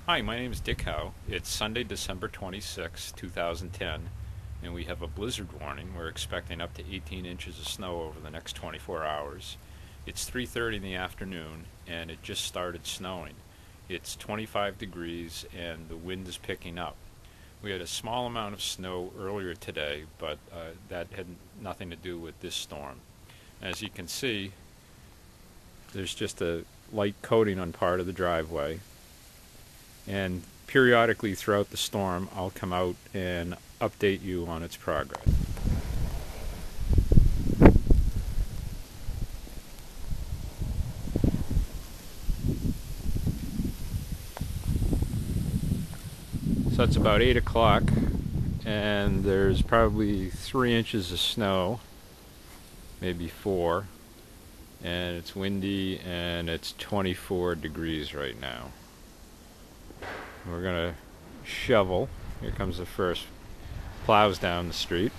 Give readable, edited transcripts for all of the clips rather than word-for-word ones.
Hi, my name is Dick Howe. It's Sunday, December 26, 2010, and we have a blizzard warning. We're expecting up to 18 inches of snow over the next 24 hours. It's 3:30 in the afternoon, and it just started snowing. It's 25 degrees, and the wind is picking up. We had a small amount of snow earlier today, but that had nothing to do with this storm. As you can see, there's just a light coating on part of the driveway. And periodically throughout the storm, I'll come out and update you on its progress. So it's about 8 o'clock, and there's probably 3 inches of snow, maybe 4, and it's windy, and it's 24 degrees right now. We're going to shovel. Here comes the first plows down the street.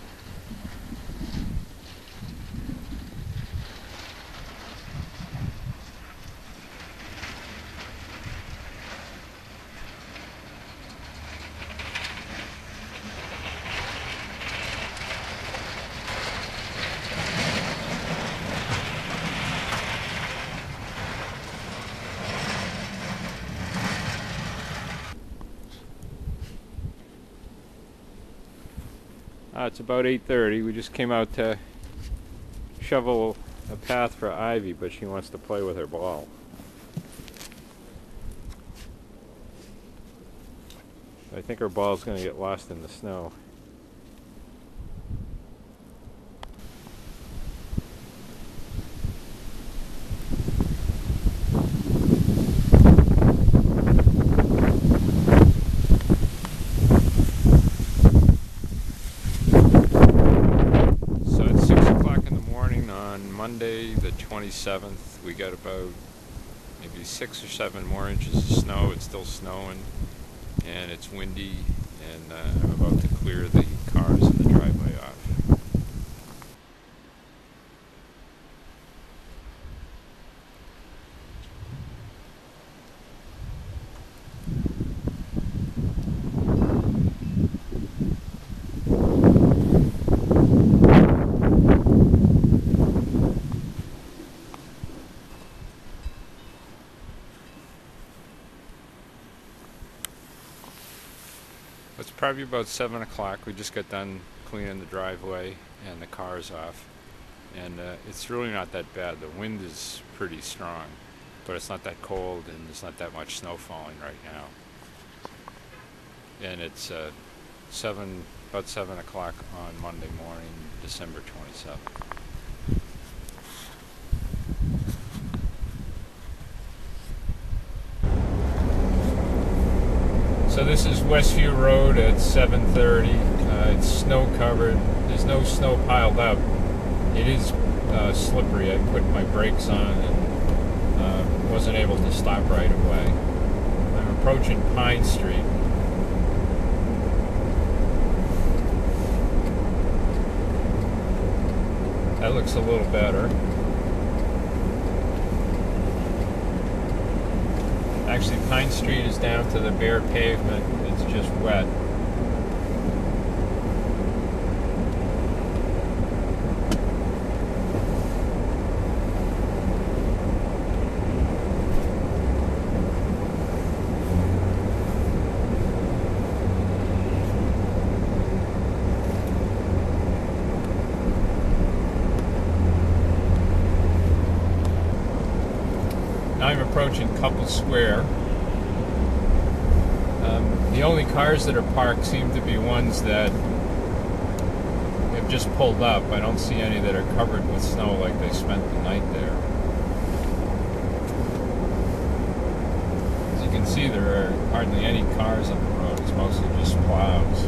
It's about 8:30. We just came out to shovel a path for Ivy, but she wants to play with her ball. I think her ball's going to get lost in the snow. Monday the 27th, we got about maybe 6 or 7 more inches of snow. It's still snowing, and it's windy, and I'm about to clear the cars in the driveway off. It's probably about 7 o'clock. We just got done cleaning the driveway and the cars off. And it's really not that bad. The wind is pretty strong, but it's not that cold, and there's not that much snow falling right now. And it's about 7 o'clock on Monday morning, December 27th. So this is Westview Road at 7:30. It's snow covered. There's no snow piled up. It is slippery. I put my brakes on and wasn't able to stop right away. I'm approaching Pine Street. That looks a little better. Actually, Pine Street is down to the bare pavement. It's just wet. Now I'm approaching Couple Square. The only cars that are parked seem to be ones that have just pulled up. I don't see any that are covered with snow like they spent the night there. As you can see, there are hardly any cars on the road. It's mostly just plows.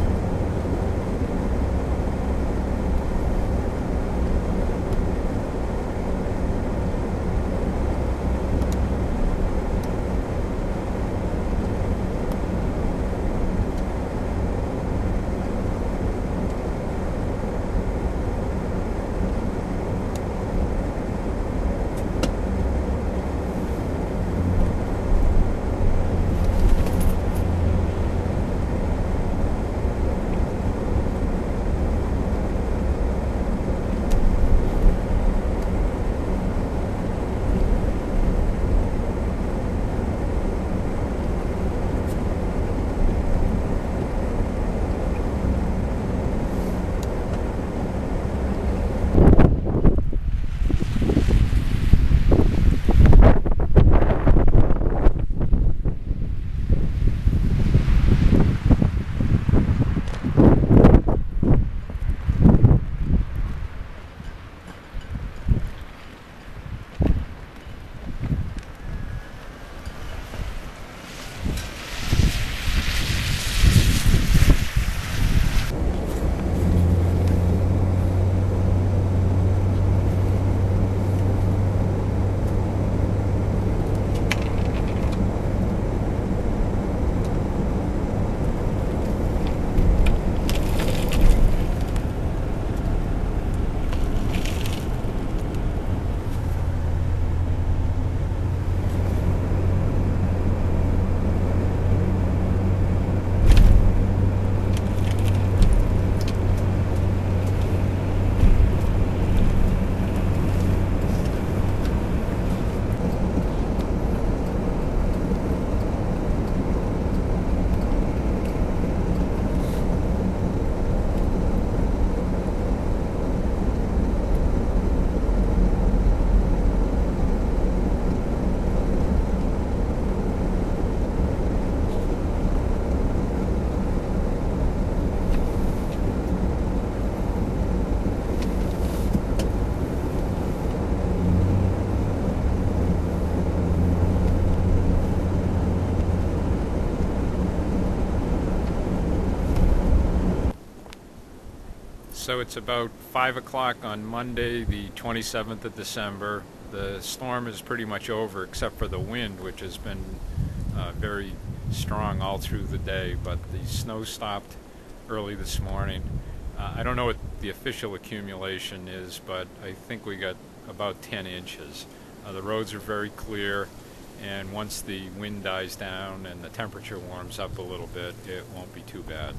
So it's about 5 o'clock on Monday, the 27th of December. The storm is pretty much over except for the wind, which has been very strong all through the day, but the snow stopped early this morning. I don't know what the official accumulation is, but I think we got about 10 inches. The roads are very clear, and once the wind dies down and the temperature warms up a little bit, it won't be too bad.